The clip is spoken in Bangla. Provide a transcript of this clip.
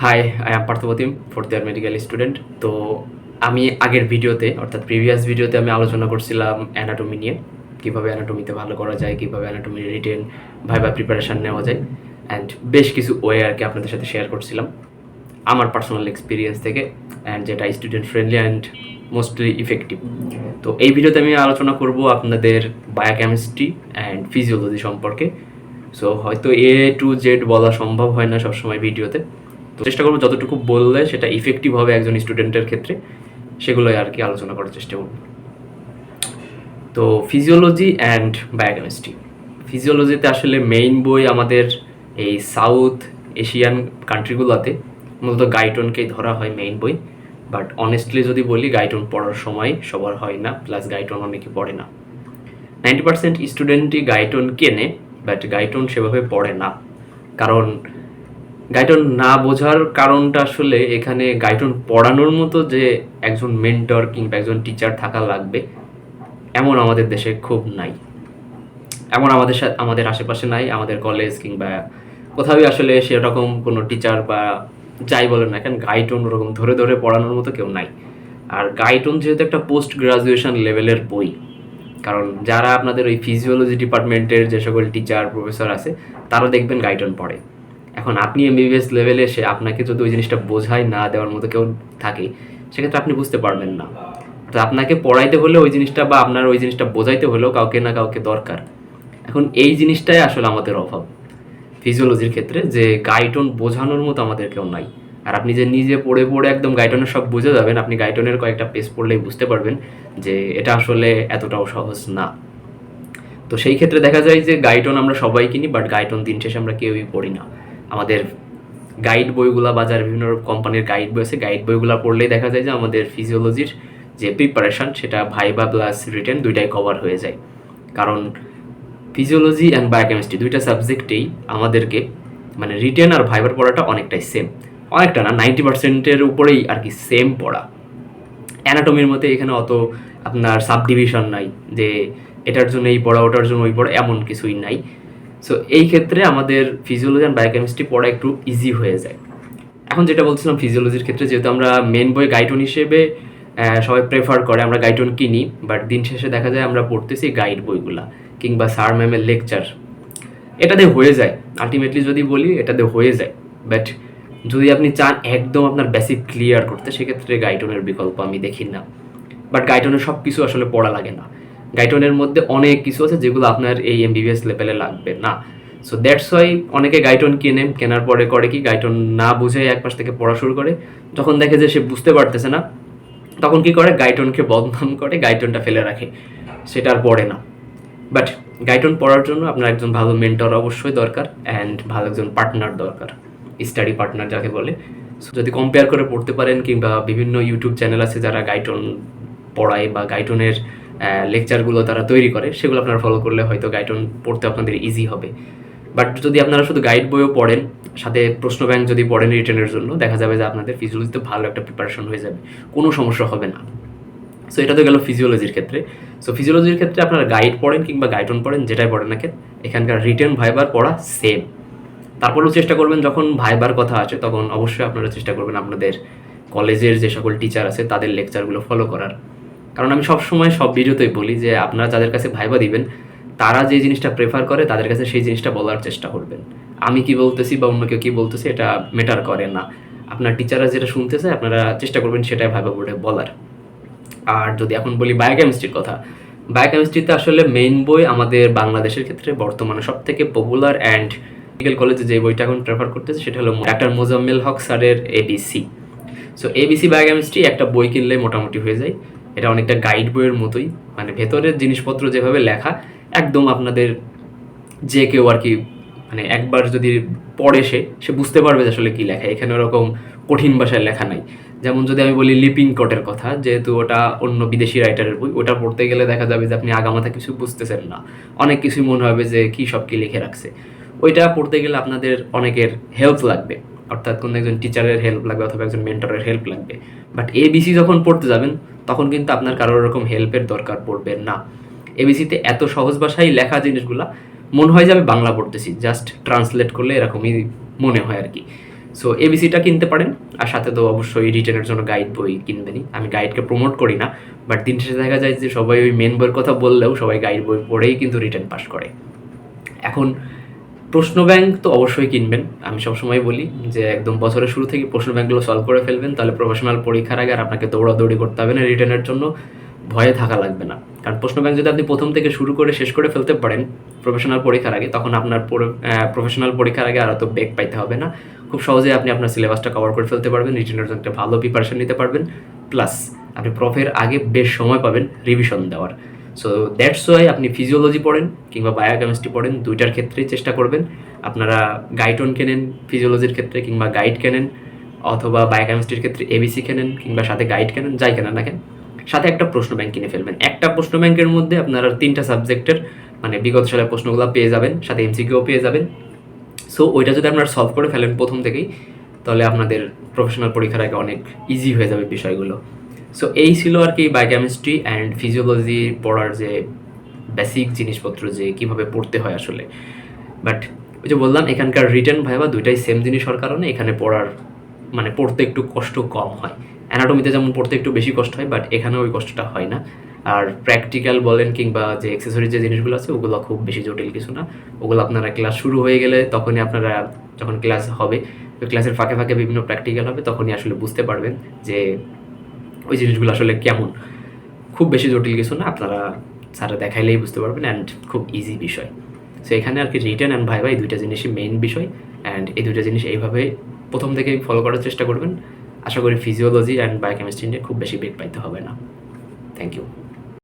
High, I am Parthapratim, fourth year medical student. তো আমি আগের ভিডিওতে অর্থাৎ প্রিভিয়াস ভিডিওতে আমি আলোচনা করছিলাম অ্যানাটমি নিয়ে, কীভাবে অ্যানাটমিতে ভালো করা যায়, কীভাবে অ্যানাটমি রিটেন ভাইবা প্রিপারেশান নেওয়া যায়, অ্যান্ড বেশ কিছু ওয়ে আর কি আপনাদের সাথে শেয়ার করছিলাম আমার পার্সোনাল এক্সপিরিয়েন্স থেকে, অ্যান্ড যেটা student friendly and mostly effective. তো এই ভিডিওতে আমি আলোচনা করব আপনাদের বায়োকেমিস্ট্রি অ্যান্ড ফিজিওলজি সম্পর্কে। সো হয়তো এ টু জেড বলা সম্ভব হয় না সবসময় ভিডিওতে, তো চেষ্টা করবো যতটুকু বললে সেটা ইফেক্টিভ হবে একজন স্টুডেন্টের ক্ষেত্রে, সেগুলোই আর কি আলোচনা করার চেষ্টা করব। তো ফিজিওলজি অ্যান্ড বায়োকেমিস্ট্রি, ফিজিওলজিতে আসলে মেইন বই আমাদের এই সাউথ এশিয়ান কান্ট্রিগুলোতে মূলত গাইটনকেই ধরা হয় মেইন বই। বাট অনেস্টলি যদি বলি, গাইটন পড়ার সময় সবার হয় না, প্লাস গাইটন অনেকে পড়ে না। 90% স্টুডেন্টই গাইটন কেনে, বাট গাইটন সেভাবে পড়ে না। কারণ গাইটন না বোঝার কারণটা আসলে এখানে গাইটন পড়ানোর মতো যে একজন মেন্টর কিংবা একজন টিচার থাকা লাগবে এমন আমাদের দেশে খুব নাই, এমন আমাদের আশেপাশে নাই, আমাদের কলেজ কিংবা কোথাওই আসলে সেরকম কোনো টিচার বা যাই বলেন না কেন গাইটন ওরকম ধরে ধরে পড়ানোর মতো কেউ নাই। আর গাইটন যেহেতু একটা পোস্ট গ্রাজুয়েশন লেভেলের বই, কারণ যারা আপনাদের ওই ফিজিওলজি ডিপার্টমেন্টের যে সকল টিচার প্রফেসর আছে তারা দেখবেন গাইটন পড়ে। এখন আপনি এমবিবিএস লেভেলে এসে আপনাকে যদি ওই জিনিসটা বোঝাই না দেওয়ার মতো কেউ থাকে, সেক্ষেত্রে আপনি বুঝতে পারবেন না। তো আপনাকে পড়াইতে হলে ওই জিনিসটা বা আপনার ওই জিনিসটা বোঝাইতে হলেও কাউকে না কাউকে দরকার। এখন এই জিনিসটাই আসলে আমাদের অভাব ফিজিওলজির ক্ষেত্রে, যে গাইটন বোঝানোর মতো আমাদের কেউ নাই। আর আপনি যে নিজে পড়ে পড়ে একদম গাইটনের সব বুঝে যাবেন, আপনি গাইটনের কয়েকটা পেজ পড়লেই বুঝতে পারবেন যে এটা আসলে এতটাও সহজ না। তো সেই ক্ষেত্রে দেখা যায় যে গাইটন আমরা সবাই কিনি, বাট গাইটন দিন শেষে আমরা কেউই পড়ি না। আমাদের গাইড বইগুলা, বাজারে বিভিন্ন কোম্পানির গাইড বই আছে, গাইড বইগুলো পড়লেই দেখা যায় যে আমাদের ফিজিওলজির যে প্রিপারেশান সেটা ভাইবা প্লাস রিটেন দুইটাই কভার হয়ে যায়। কারণ ফিজিওলজি অ্যান্ড বায়োকেমিস্ট্রি দুইটা সাবজেক্টেই আমাদেরকে মানে রিটেন আর ভাইবার পড়াটা অনেকটাই সেম, অনেকটা না 90%-এর উপরেই আর কি সেম পড়া। অ্যানাটমির মধ্যে এখানে অত আপনার সাব ডিভিশন নাই যে এটার জন্য এই পড়া ওটার জন্য ওই পড়া, এমন কিছুই নাই। সো এই ক্ষেত্রে আমাদের ফিজিওলজি অ্যান্ড বায়োকেমিস্ট্রি পড়া একটু ইজি হয়ে যায়। এখন যেটা বলছিলাম ফিজিওলজির ক্ষেত্রে, যেহেতু আমরা মেন বই গাইটন হিসেবে সবাই প্রেফার করে, আমরা গাইটন কিনি, বাট দিন শেষে দেখা যায় আমরা পড়তেছি গাইড বইগুলা কিংবা স্যার ম্যামের লেকচার, এটাতে হয়ে যায়। আলটিমেটলি যদি বলি এটাতে হয়ে যায়, বাট যদি আপনি চান একদম আপনার বেসিক ক্লিয়ার করতে, সেক্ষেত্রে গাইটনের বিকল্প আমি দেখি না। বাট গাইটনের সব কিছু আসলে পড়া লাগে না, গাইটনের মধ্যে অনেক কিছু আছে যেগুলো আপনার এই এমবিবিএস লেভেলে লাগবে না। সো দ্যাটস ওয়াই অনেকে গাইটন কেনার পরে করে কি, গাইটন না বুঝে এক পাশ থেকে পড়া শুরু করে, যখন দেখে যে সে বুঝতে পারতেছে না, তখন কি করে গাইটনকে বদনাম করে গাইটনটা ফেলে রাখে, সেটা আর পড়ে না। বাট গাইটন পড়ার জন্য আপনার একজন ভালো মেন্টর অবশ্যই দরকার, অ্যান্ড ভালো একজন পার্টনার দরকার, স্টাডি পার্টনার যাকে বলে। সো যদি কম্পেয়ার করে পড়তে পারেন, কিংবা বিভিন্ন ইউটিউব চ্যানেল আছে যারা গাইটন পড়ায় বা গাইটনের লেকচারগুলো তারা তৈরি করে, সেগুলো আপনারা ফলো করলে হয়তো গাইটন পড়তে আপনাদের ইজি হবে। বাট যদি আপনারা শুধু গাইড বইও পড়েন, সাথে প্রশ্ন ব্যাংক যদি পড়েন রিটেনের জন্য, দেখা যাবে যে আপনাদের ফিজিওলজিতে ভালো একটা প্রিপারেশন হয়ে যাবে, কোনো সমস্যা হবে না। সো এটা তো গেল ফিজিওলজির ক্ষেত্রে। সো ফিজিওলজির ক্ষেত্রে আপনারা গাইড পড়েন কিংবা গাইটন পড়েন, যেটাই পড়েন না কেন, এখানকার রিটেন ভাইবার পড়া সেম। তারপরেও চেষ্টা করবেন যখন ভাইবার কথা আসে তখন অবশ্যই আপনারা চেষ্টা করবেন আপনাদের কলেজের যে সকল টিচার আছে তাদের লেকচারগুলো ফলো করার। কারণ আমি সবসময় সব ভিডিওতেই বলি যে আপনারা যাদের কাছে ভাইবা দিবেন, তারা যে জিনিসটা প্রেফার করে তাদের কাছে সেই জিনিসটা বলার চেষ্টা করবেন। আমি কি বলতেছি বা অন্য কেউ কী বলতেছে এটা ম্যাটার করে না, আপনার টিচাররা যেটা শুনতেছে আপনারা চেষ্টা করবেন সেটাই ভাইবা বোর্ডে বলার। আর যদি এখন বলি বায়োকেমিস্ট্রির কথা, বায়োকেমিস্ট্রিতে আসলে মেইন বই আমাদের বাংলাদেশের ক্ষেত্রে বর্তমানে সব থেকে পপুলার অ্যান্ড মেডিকেল কলেজে যে বইটা এখন প্রেফার করতেছে সেটা হলো ডাক্তার মোজাম্মেল হক স্যারের এবিসি। সো এবিসি বায়োকেমিস্ট্রি একটা বই কিনলে মোটামুটি হয়ে যায়। এটা অনেকটা গাইড বইয়ের মতোই, মানে ভেতরের জিনিসপত্র যেভাবে লেখা একদম আপনাদের যে কেউ আর কি মানে একবার যদি পড়ে সে বুঝতে পারবে যে আসলে কী লেখা। এখানে ওরকম কঠিন ভাষায় লেখা নাই। যেমন যদি আমি বলি লিপিং কোটের কথা, যেহেতু ওটা অন্য বিদেশি রাইটারের বই, ওটা পড়তে গেলে দেখা যাবে যে আপনি আগামাথা কিছু বুঝতেছেন না, অনেক কিছুই মনে হবে যে কী সব কী লিখে রাখছে। ওইটা পড়তে গেলে আপনাদের অনেকের হেল্প লাগবে, অর্থাৎ কোনো একজন টিচারের হেল্প লাগবে অথবা একজন মেন্টরের হেল্প লাগবে। বাট এবিসি যখন পড়তে যাবেন তখন কিন্তু আপনার কারোর রকম হেল্পের দরকার পড়বে না। এবিসিতে এত সহজ ভাষায় লেখা জিনিসগুলা মনে হয় যে আমি বাংলা পড়তেছি, জাস্ট ট্রান্সলেট করলে এরকমই মনে হয় আর কি। সো এবিসিটা কিনতে পারেন, আর সাথে তো অবশ্যই রিটেনের জন্য গাইড বই কিনবেনই। আমি গাইডকে প্রমোট করি না, বাট দিন শেষে দেখা যায় যে সবাই ওই মেন বইয়ের কথা বললেও সবাই গাইড বই পড়েই কিন্তু রিটেন পাস করে। এখন প্রশ্ন ব্যাংক তো অবশ্যই কিনবেন। আমি সবসময় বলি যে একদম বছরের শুরু থেকে প্রশ্ন ব্যাংকগুলো সলভ করে ফেলবেন, তাহলে প্রফেশনাল পরীক্ষার আগে আর আপনাকে দৌড়াদৌড়ি করতে হবে না রিটেনের জন্য, ভয়ে থাকা লাগবে না। কারণ প্রশ্ন ব্যাংক যদি আপনি প্রথম থেকে শুরু করে শেষ করে ফেলতে পারেন প্রফেশনাল পরীক্ষার আগে, তখন আপনার প্রফেশনাল পরীক্ষার আগে আর অত বেগ পাইতে হবে না। খুব সহজেই আপনি আপনার সিলেবাসটা কভার করে ফেলতে পারবেন, রিটেনের জন্য একটা ভালো প্রিপারেশন নিতে পারবেন, প্লাস আপনি প্রফের আগে বেশ সময় পাবেন রিভিশন দেওয়ার। সো দ্যাটস ওয়াই আপনি ফিজিওলজি পড়েন কিংবা বায়োকেমিস্ট্রি পড়েন, দুইটার ক্ষেত্রেই চেষ্টা করবেন আপনারা গাইটন কেনেন ফিজিওলজির ক্ষেত্রে, কিংবা গাইড কেনেন, অথবা বায়োকেমিস্ট্রির ক্ষেত্রে এবিসি কেনেন, কিংবা সাথে গাইড কেনেন, যাই কেনেন না কেন সাথে একটা প্রশ্ন ব্যাংক কিনে ফেলবেন। একটা প্রশ্ন ব্যাংকের মধ্যে আপনারা 3টা সাবজেক্টের মানে বিগত সালের প্রশ্নগুলো পেয়ে যাবেন, সাথে এমসিকিউও পেয়ে যাবেন। সো ওইটা যদি আপনারা সলভ করে ফেলেন প্রথম থেকেই, তাহলে আপনাদের প্রফেশনাল পরীক্ষার আগে অনেক ইজি হয়ে যাবে বিষয়গুলো। সো এই ছিল আর কি বায়োকেমিস্ট্রি অ্যান্ড ফিজিওলজি পড়ার যে বেসিক জিনিসপত্র, যে কীভাবে পড়তে হয় আসলে। বাট ওই যে বললাম এখানকার রিটেন ভাইবা দুইটাই সেম জিনিস হওয়ার কারণে এখানে পড়ার মানে পড়তে একটু কষ্ট কম হয়। অ্যানাটমিতে যেমন পড়তে একটু বেশি কষ্ট হয়, বাট এখানে ওই কষ্টটা হয় না। আর প্র্যাকটিক্যাল বলেন কিংবা যে অ্যাক্সেসরি যে জিনিসগুলো আছে ওগুলো খুব বেশি জটিল কিছু না। ওগুলো আপনারা ক্লাস শুরু হয়ে গেলে তখনই আপনারা যখন ক্লাস হবে, ওই ক্লাসের ফাঁকে ফাঁকে বিভিন্ন প্র্যাকটিক্যাল হবে, তখনই আসলে বুঝতে পারবেন যে ওই জিনিসগুলো আসলে কেমন। খুব বেশি জটিল কিছু না, আপনারা স্যারে দেখাইলেই বুঝতে পারবেন, অ্যান্ড খুব ইজি বিষয়। সো এখানে আর কি রিটেন অ্যান্ড ভাইবা এই দুইটা জিনিসই মেইন বিষয়, অ্যান্ড এই দুইটা জিনিস এইভাবে প্রথম থেকেই ফলো করার চেষ্টা করবেন। আশা করি ফিজিওলজি অ্যান্ড বায়োকেমিস্ট্রি নিয়ে খুব বেশি বেগ পাইতে হবে না। Thank you.